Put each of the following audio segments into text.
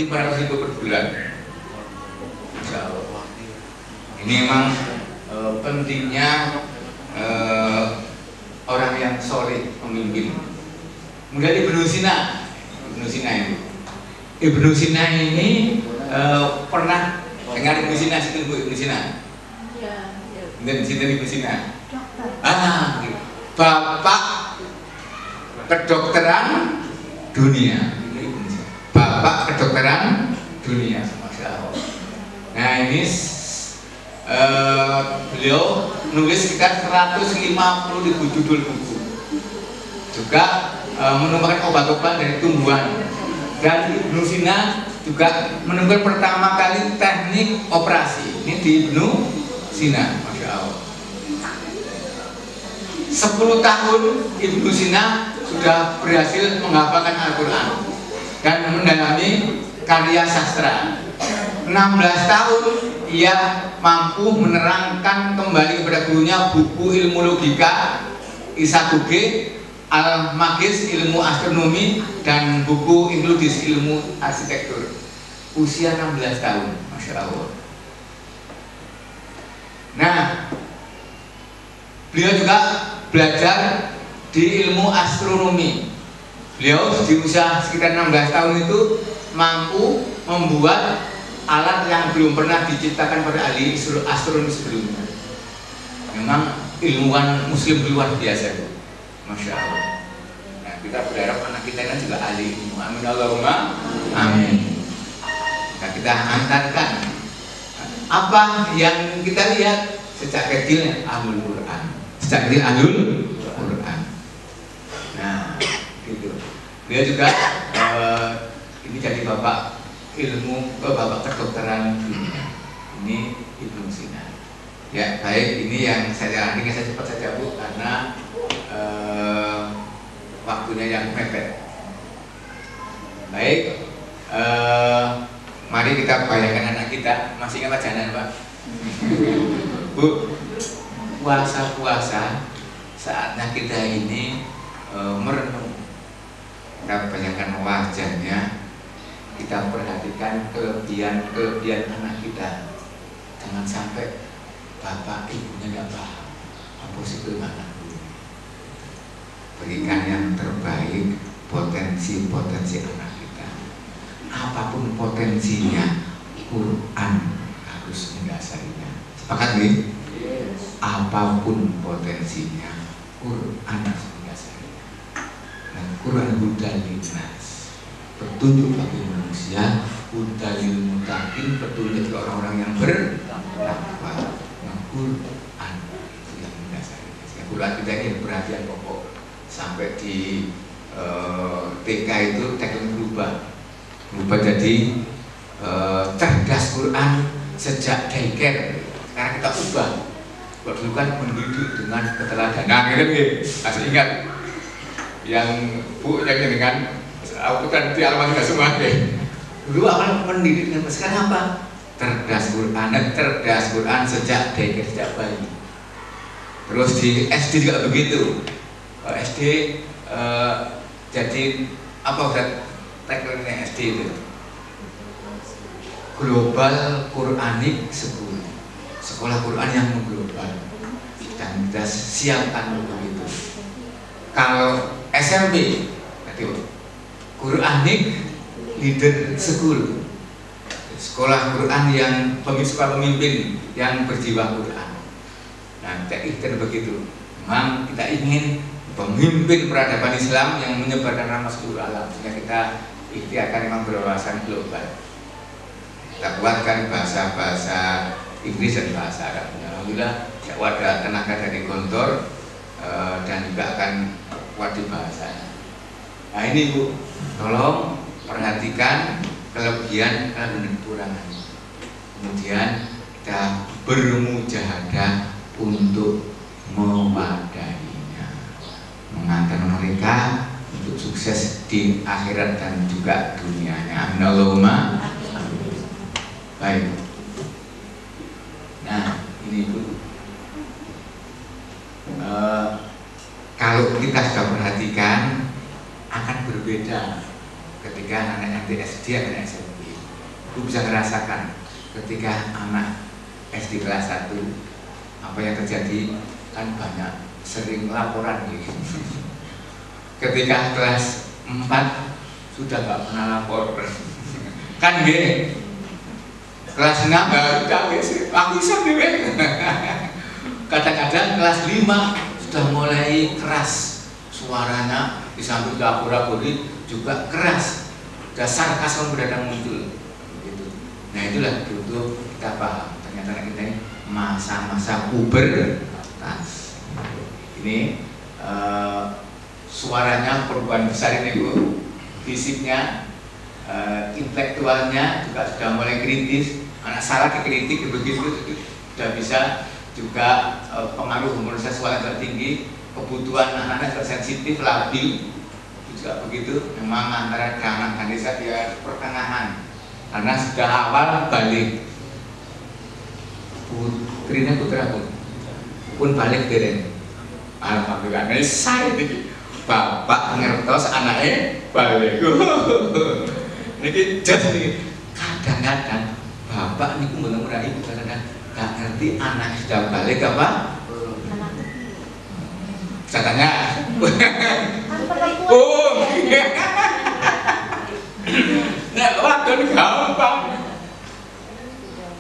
500.000 per bulan. Masya Allah. Ini memang pentingnya orang yang soleh pemimpin. Kemudian Ibnu Sina ini. Ibnu Sina ini pernah dengar Ibnu Sina sini Bu, Ibnu Sina. Dan sini Ibnu Sina. Bapak kedokteran dunia. Bapak kedokteran dunia, Masya Allah. Nah ini beliau nulis sekitar 150.000 judul buku. Juga menemukan obat-obatan dari tumbuhan. Dan Ibnu Sina juga menemukan pertama kali teknik operasi. Ini di Ibnu Sina, Masya Allah. 10 tahun Ibnu Sina sudah berhasil menghafalkan Al-Quran dan mendalami karya sastra. 16 tahun ia mampu menerangkan kembali kepada gurunya buku ilmu logika Isakuge, Al-Magis ilmu astronomi, dan buku Inkludis ilmu arsitektur. Usia 16 tahun, Masya Allah. Nah, beliau juga belajar di ilmu astronomi. Beliau di usia sekitar 16 tahun itu mampu membuat alat yang belum pernah diciptakan pada ahli astronomi sebelumnya. Memang ilmuwan muslim luar biasa itu, Masya Allah. Nah, kita berharap anak kita ini juga ahli ilmu. Amin Allahumma amin. Nah, kita antarkan apa yang kita lihat sejak kecil ahlul Quran. Sejak kecil ahlul Quran. Nah, gitu. Dia juga ini jadi bapak ilmu, bapak kedokteran dunia. Ini Ibnu Sina. Ya, baik, ini yang saya cepat saja Bu, karena waktunya yang mepet. Baik, mari kita bayangkan anak kita. Masih ingat jangan Pak? Bu, puasa-puasa saatnya kita ini merenung. Kita bayangkan wajahnya, kita perhatikan kelebihan anak kita. Jangan sampai bapak ibunya tidak paham apa sih anak dulu. Berikan yang terbaik, potensi anak kita. Apapun potensinya, Quran harus mendasarinya. Sepakat nih? Apapun potensinya, Quran harus mendasarinya. Dan Quran hudan linnas, petunjuk bagi manusia, hudalil mutakin, petunjuk bagi orang-orang yang bertakwa. Nah, Quran itu yang mendasarinya. Sehingga Quran kita ini perhatian pokok. Sampai di TK itu teknik berubah jadi cerdas Quran sejak daycare. Sekarang kita ubah. Dulu kan mendidik dengan keteladanan, gitu. Masih ingat yang Bu yang dengan aku kan di alamat kita semua deh. Dulu awal mendidik dengan sekarang apa? Cerdas Quran sejak daycare, sejak bayi. Terus di SD juga begitu. SD jadi apa udah tekniknya SD itu? Global Quranic School. Sekolah Quran yang mengglobal, dan kita siapkan begitu. Kalau SMP, Quranic Leader School, sekolah Quran yang pemimpin yang berjiwa Quran. Nah, kita begitu. Memang kita ingin pemimpin peradaban Islam yang menyebarkan rahmat seluruh alam, sehingga kita ikhtiarkan memang berwawasan global. Kita kuatkan bahasa-bahasa Inggris dan bahasa Arabnya. Alhamdulillah ada tenaga dari Gontor dan juga akan kuat di bahasanya. Nah ini Bu, tolong perhatikan kelebihan dan kekurangannya. Kemudian kita bermujahadah untuk mewadainya, mengantar mereka untuk sukses di akhirat dan juga dunianya. Amin Allahumma. Baik. Nah, ini Bu, kalau kita sudah perhatikan akan berbeda ketika anak-anak SD dan SMP. Ibu bisa merasakan ketika anak SD kelas 1 apa yang terjadi, kan banyak sering laporan gitu. Ketika kelas 4 sudah nggak pernah lapor kan gini. Kelas 6 baru aku bisa dewe. Kadang-kadang kelas 5 sudah mulai keras suaranya, disambut lapor-lapori juga keras, dasar sarkas mendadak muncul gitu. Nah itulah butuh kita paham, ternyata kita ini masa-masa pubertas. Ini suaranya perubahan besar ini Bu, fisiknya, intelektualnya juga sudah mulai kritis. Anak salah dikritik begitu sudah bisa juga pengaruh hormon seksual yang tinggi, kebutuhan anak-anak juga sensitif, labil juga begitu. Memang antara anak dan desa dia pertengahan karena sudah awal balik. Putrinya putra pun balik dereng. Alhamdulillah, saya ini bapak ngertos anaknya balik. Ini jadi kadang-kadang bapak ini benar-benar ibu kadang-kadang gak ngerti anak sudah balik apa? Katanya, nah waktu gampang.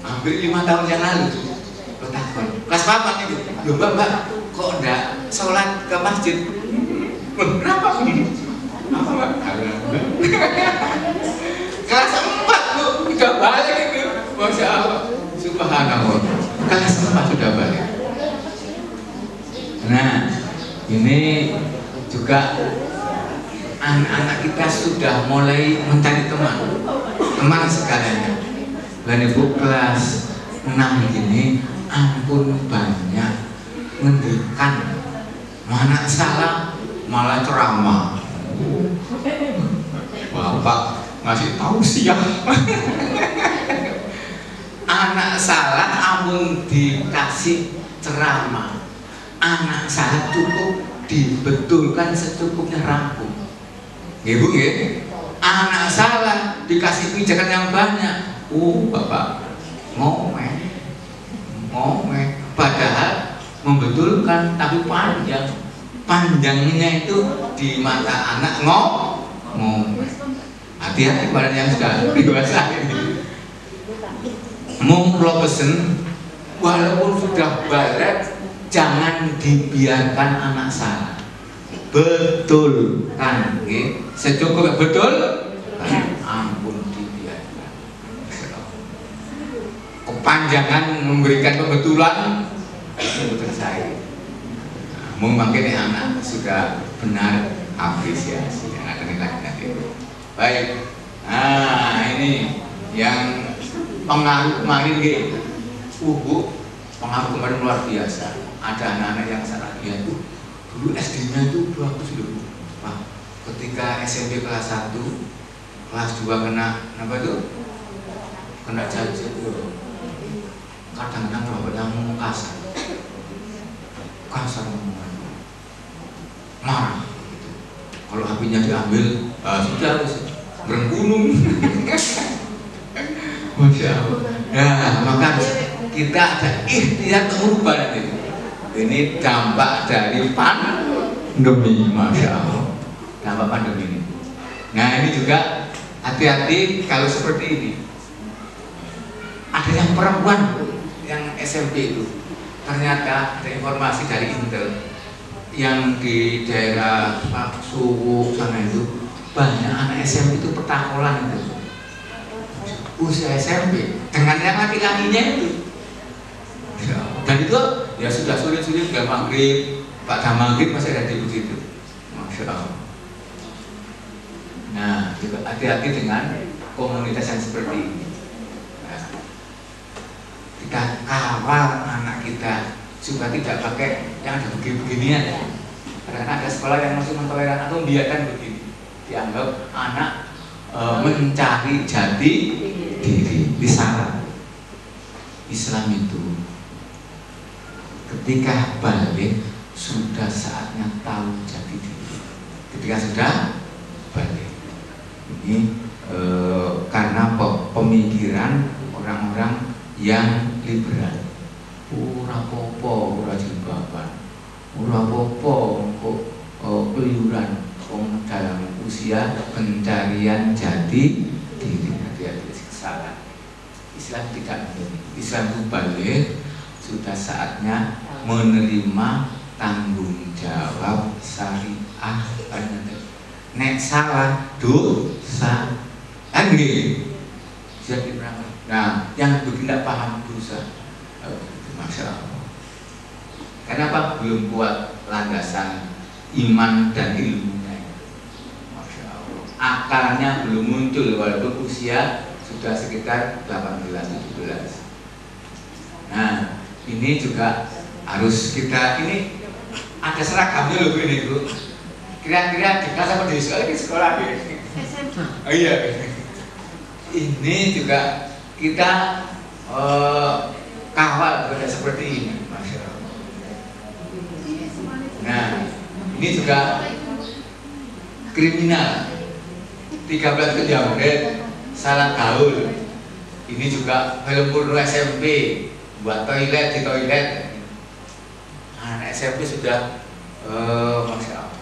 Hampir 5 tahun yang lalu, lo takut. Kelas papat itu, loh mbak, kok enggak sholat ke masjid? Berapa? Apa mbak? Kelas 4 bu, udah balik itu, masya Allah, subhanallah. Kelas 4 sudah balik. Nah, ini juga anak-anak kita sudah mulai mencari teman sekalian. Dan ibu kelas 6 ini, ampun banyak ngendikan, mana salah malah ceramah. Bapak ngasih tahu siap. Anak salah ampun dikasih ceramah, anak salah cukup dibetulkan secukupnya rampung. Ibu ya, anak salah dikasih pijakan yang banyak. Bapak ngomel, padahal membetulkan tapi panjangnya itu di mata anak ngomel. Hati-hati pada yang sudah dewasa ini. Mau pesen, walaupun sudah balik, jangan dibiarkan anak salah. Betul kan? Secukupnya betul. Ampun dibiarkan. Kepanjangan memberikan kebetulan betul saya. Mungkin anak sudah benar apresiasi yang akan dilakukan itu. Baik. Nah ini yang pengaruh kemarin gitu. Pengaruh kemarin luar biasa. Ada anak-anak yang sangat lihat tuh. Dulu SD-nya itu bagus loh. Nah, ketika SMP kelas 1, kelas 2 kena apa itu? Kena jajan tuh. Kadang-kadang bapaknya ngomong kasar marah gitu. Kalau HP-nya diambil, sudah bergunung. Masya Allah. Nah, maka kita ada ikhtiar merubah itu. Ini dampak dari pandemi, masya Allah. Dampak pandemi ini. Nah ini juga hati-hati kalau seperti ini. Ada yang perempuan yang SMP itu, ternyata ada informasi dari Intel yang di daerah Pak Suwu sana itu banyak anak SMP itu petakolan itu. Usia SMP dengan yang laki-lakinya itu. Dan itu ya sudah sulit-sulit udah maghrib, pada maghrib masih ada di situ. Masya Allah. Nah, juga hati-hati dengan komunitas yang seperti ini. Nah, kita kawal anak kita supaya tidak pakai yang ada begini-beginian ya. Karena ada sekolah yang masih mentoleran atau membiarkan begini. Dianggap anak mencari jati diri. Disalah. Islam itu ketika balik sudah saatnya tahu jati diri. Ketika sudah balik ini karena pemikiran orang-orang yang liberal. Ora apa-apa, ora jilbaban, ora apa-apa kok keluyuran dalam usia pencarian jati diri. Hati-hati kesalahan. Islam tidak begini. Islam itu balik, sudah saatnya menerima tanggung jawab syariah. Nek salah dosa, kan gitu. Jadi nah, yang tidak paham dosa, Masya Allah. Kenapa belum kuat landasan iman dan ilmunya? Masya Allah. Akalnya belum muncul walaupun usia sudah sekitar 18-17. Nah, ini juga harus kita, ini ada seragamnya loh ini Bu. Kira-kira di kelas apa di sekolah ya? Oh iya. Ini juga kita kawal pada seperti ini, Masya Allah. Nah, ini juga kriminal. 13 kejamret, salah gaul. Ini juga film porno SMP, buat toilet di toilet. Anak SMP sudah, Masya Allah.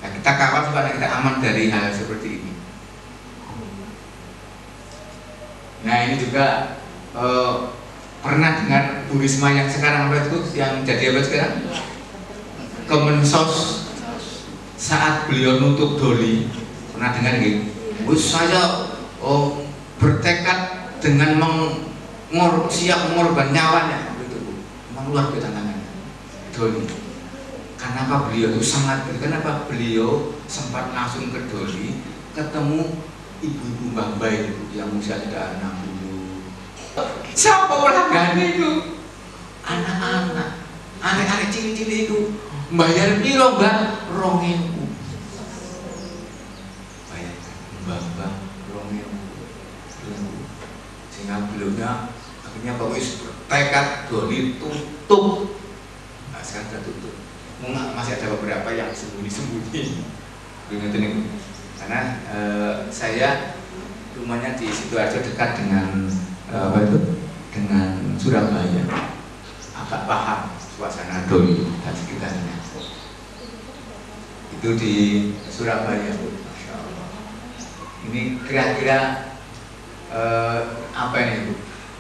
Nah, kita kawal supaya kita aman dari hal seperti ini. Nah, ini juga pernah dengar Bu Risma yang sekarang apa itu, yang jadi apa sekarang? Kemensos saat beliau nutup doli, pernah dengar gitu? Saya bertekad dengan siap mengorban nyawanya, gitu Bu. Memang luar biasa tantangannya doli. Kenapa beliau itu sangat? Kenapa beliau sempat langsung ke doli, ketemu ibu-ibu mbak-mbak itu yang usia tidak 60. Siapa olahraganya itu? Anak-anak, anak-anak cili-cili itu bayar piro Mbak? 2.000. Bayarkan Mbak 2.000. Sehingga beliaunya akhirnya pokoknya bertekad doli tutup. Nah, sekarang sudah tutup. Masih ada beberapa yang sembunyi-sembunyi. Karena saya rumahnya di Sidoarjo, dekat dengan dengan Surabaya, agak paham suasana doli dan sekitarnya. Itu di Surabaya, Masya Allah. Ini kira-kira apa ini Bu?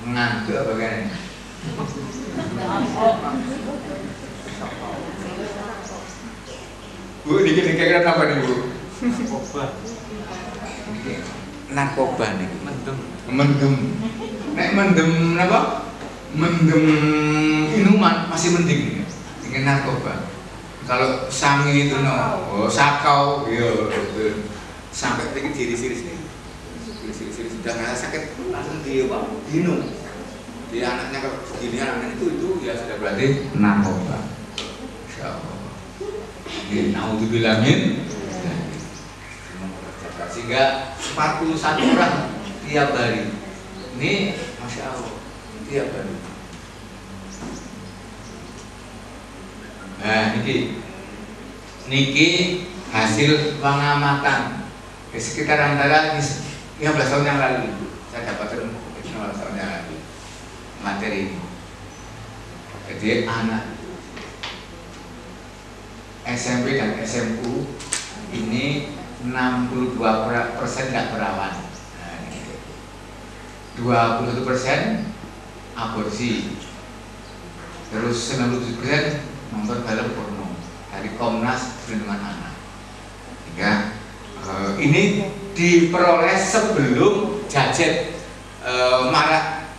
Mengantuk apa kan? Bu, ini kira-kira apa nih Bu? Narkoba nih, mendem. Nek mendem apa? Mendem minuman masih mending dengan narkoba. Kalau sangi itu sakau, iya betul. Sampai diri sini, sudah nggak sakit langsung minum. Dia anaknya kalau begini, anaknya itu ya sudah berarti narkoba. Insya Allah. Ini naudzubillahin. Sehingga 41 orang tiap hari. Ini Masya Allah, tiap hari. Nah, niki hasil pengamatan sekitar antara 15 tahun yang lalu. Saya dapat 15 tahun yang lalu materi ini. Jadi anak SMP dan SMU ini 62% nggak perawan, 21% aborsi, terus 97% nonton film porno dari Komnas Perlindungan Anak. Hingga ini diperoleh sebelum jajet marak,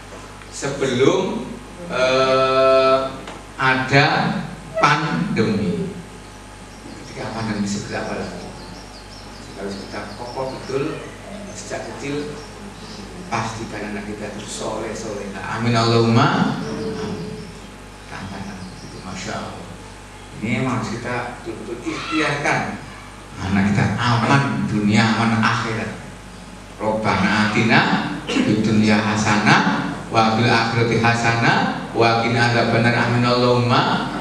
sebelum ada pandemi. Ketika pandemi seperti apa lagi? Harus kita kokoh betul sejak kecil, pastikan anak kita itu soleh. Amin Allahumma. Tantangan itu Masya Allah. Ini memang harus kita betul-betul ikhtiarkan anak kita aman dunia, aman akhirat. Robbana atina fid dunya hasanah wa fil akhirati hasanah wa qina adzabannar. Amin Allahumma.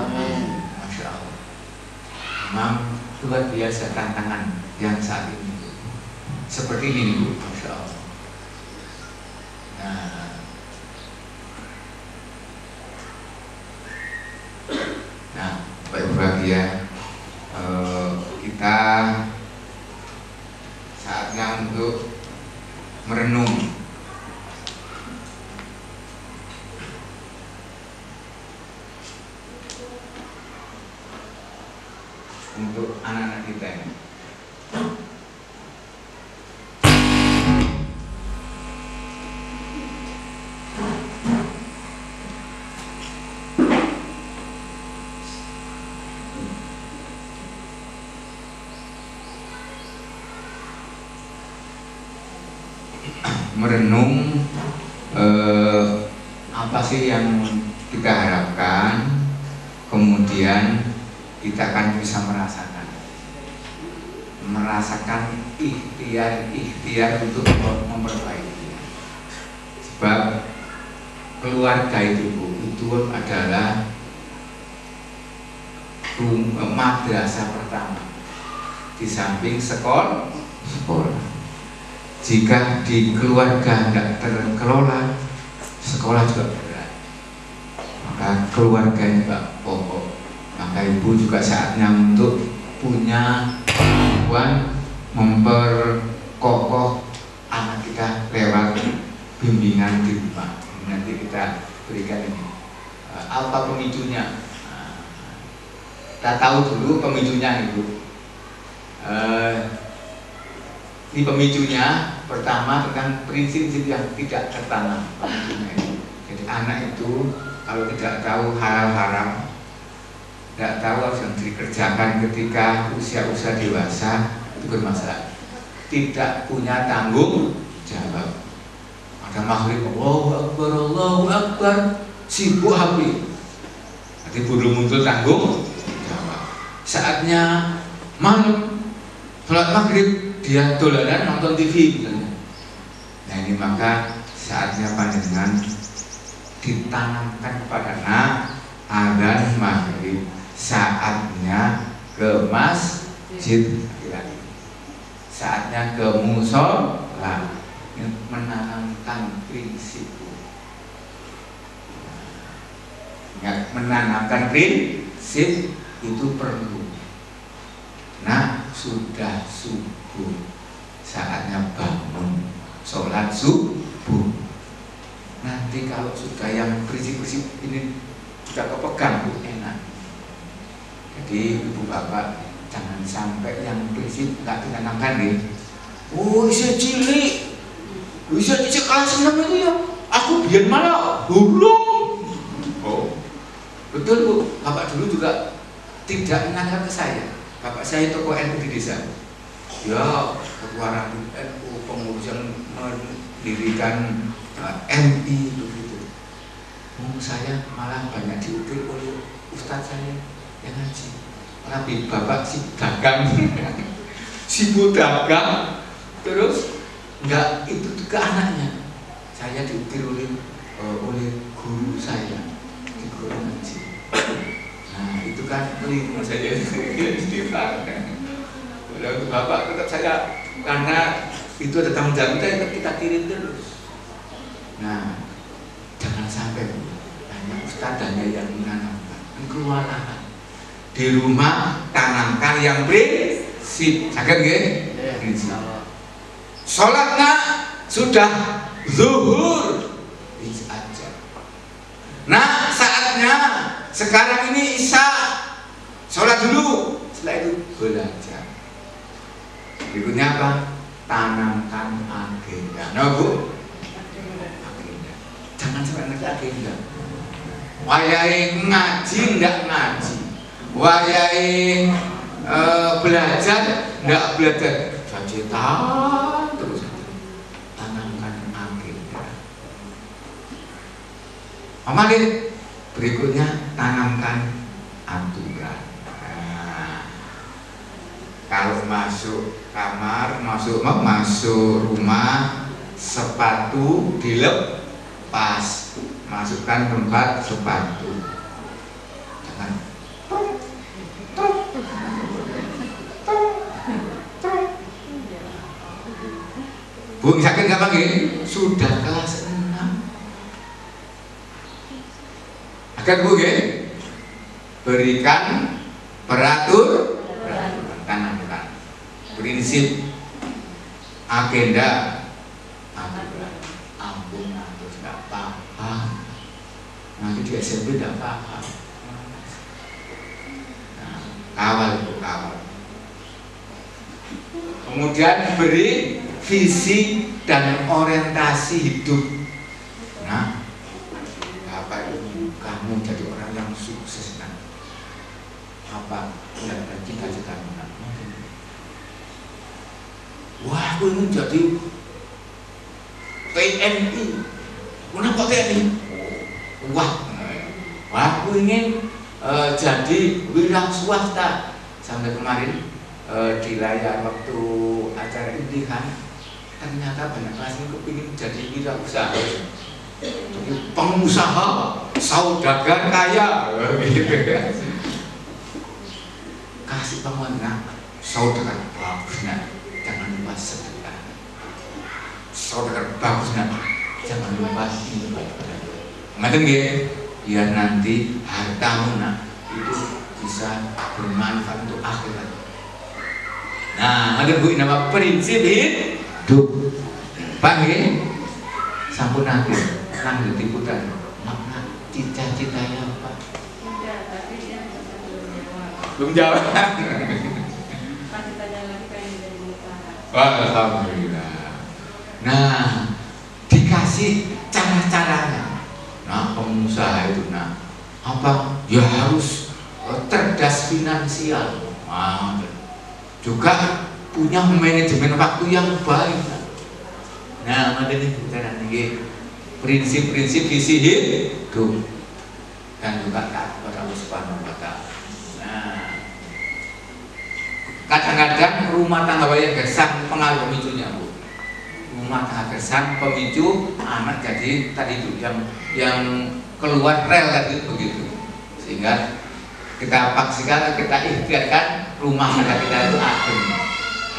Masya Allah. Memang luar biasa tantangan yang saat ini seperti ini Bu, Masya Allah. ya, kita saatnya untuk merenung. Untuk anak-anak kita ini. Merenung apa sih yang kita harapkan, kemudian kita akan bisa merasakan ikhtiar untuk memperbaiki. Sebab keluarga itu adalah madrasah pertama di samping sekolah. Jika di keluarga tidak terkelola, sekolah juga berat. Maka keluarga ini pokok. Maka ibu juga saatnya untuk punya kemampuan memperkokoh anak kita lewat bimbingan di rumah. Nanti kita berikan ini. Apa pemicunya? Kita tahu dulu pemicunya ibu. Ini pemicunya pertama tentang prinsip-prinsip yang tidak tertanam. Jadi anak itu kalau tidak tahu hal haram, tidak tahu harus yang dikerjakan ketika usia dewasa, itu bermasalah. Tidak punya tanggung jawab. Ada maghrib, Allahu Akbar, sibuk habis. Nanti buru muncul tanggung jawab. Saatnya malam, sholat maghrib, dia dolanan nonton TV misalnya. Nah ini maka saatnya panjenengan ditanamkan kepada anak adzan maghrib, saatnya ke masjid, saatnya ke musola, menanamkan prinsip. Menanamkan prinsip itu perlu. Nah sudah subuh, saatnya bangun sholat subuh. Nanti kalau sudah yang prinsip-prinsip ini sudah kepegang, enak. Jadi ibu bapak jangan sampai yang prinsip nggak ditanamkan nih. Oh bisa cilik, bisa cilik kelas 6 itu ya. Aku biar malah burung. Oh betul bu, bapak dulu juga tidak menanyakan ke saya. Bapak saya tokoh NU di desa. Ya, ketua Rabi NU, pengurus yang mendirikan MI begitu. Saya malah banyak diukir oleh ustadz saya yang ngaji. Tapi bapak si dagang, si dagang, terus enggak itu ke anaknya. Saya diukir oleh guru saya di guru ngaji. Nah itu kan keliru saja di Udah untuk bapak tetap saya, karena itu ada tanggung jawab kita kirim terus. Nah jangan sampai hanya ustadzanya yang menanamkan, keluarlah di rumah tanamkan yang prinsip. Sakit gak? Sholatnya sudah zuhur aja. Nah saatnya sekarang ini isya, sholat dulu, setelah itu belajar. Berikutnya apa? Tanamkan agenda. Nah bu, agenda. Jangan sampai nanti agenda. Wayai ngaji enggak ngaji, wayai belajar enggak belajar. Jacetan terus. Tanamkan agenda. Amalin. Berikutnya tanamkan aturan. Nah, kalau masuk kamar, masuk rumah, sepatu dilepas, masukkan tempat sepatu. Jangan. Bu, sakit nggak pagi? Sudah kelas 6. Akan bu, berikan peraturan, tanamkan prinsip, agenda, aturan. Ampun, terus nggak paham, nanti di SMP nggak paham. Nah, kawal itu kawal. Kemudian beri visi dan orientasi hidup. Nah, Bapak Ibu, kamu jadi orang yang sukses, nah. Apa dan cita-citamu? Wah, aku ingin jadi TNI. Kenapa TNI? Wah, aku ingin jadi wira swasta. Sampai kemarin di layar waktu acara imtihan, ternyata banyak kelas ini kepingin jadi wirausaha, jadi pengusaha, saudagar kaya, gitu. Kasih penguasa, saudagar bagusnya, jangan lupa sedekah. Saudagar bagusnya, jangan lupa ibadah. Ngerti nggih? Biar nanti hartamu itu bisa bermanfaat untuk akhirat. Nah, ada Bu nama prinsip hidup. Paham nggih? Sampun akhir nang diputar. Makna cita-citanya apa? Belum jawab. Alhamdulillah. Nah, dikasih cara-caranya. Nah, pengusaha itu apa? Ya harus cerdas finansial. Juga punya manajemen waktu yang baik. Nah, ada nih bicara nih prinsip-prinsip visi hidup dan juga taat kepada Allah Subhanahu wa Ta'ala. Nah, kadang-kadang rumah tangga yang gersang pengaruh pemicunya, Bu. Rumah tangga gersang pemicu anak jadi tadi itu yang keluar rel tadi begitu, sehingga kita pastikan, kita ikhtiarkan rumah tangga kita itu adem.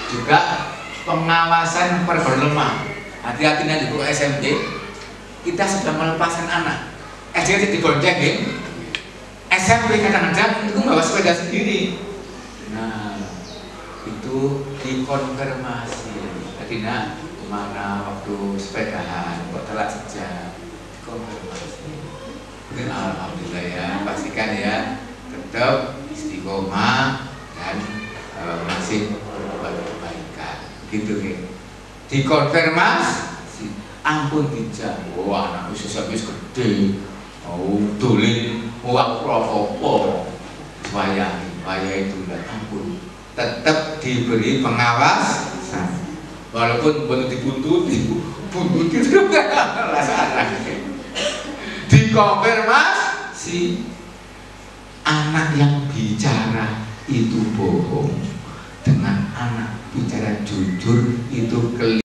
Juga pengawasan berlemah. Hati-hati nanti di SMP kita sudah melepaskan anak. SD dibonceng, SMP kadang-kadang itu bawa sepeda sendiri. Nah, itu dikonfirmasi. Jadi kemana waktu sepedahan kok telat sejam, dikonfirmasi. Mungkin alhamdulillah ya, pastikan ya tetap istiqomah dan masih berbuat kebaikan, gitu kan? Dikonfirmasi, ampun dijak. Wah, anak usia habis gede, dolin uang provopo, wayah itu dan ampun, tetap diberi pengawasan, walaupun belum dibuntuti itu kan dikonfirmasi. Anak yang bicara itu bohong dengan anak bicara jujur itu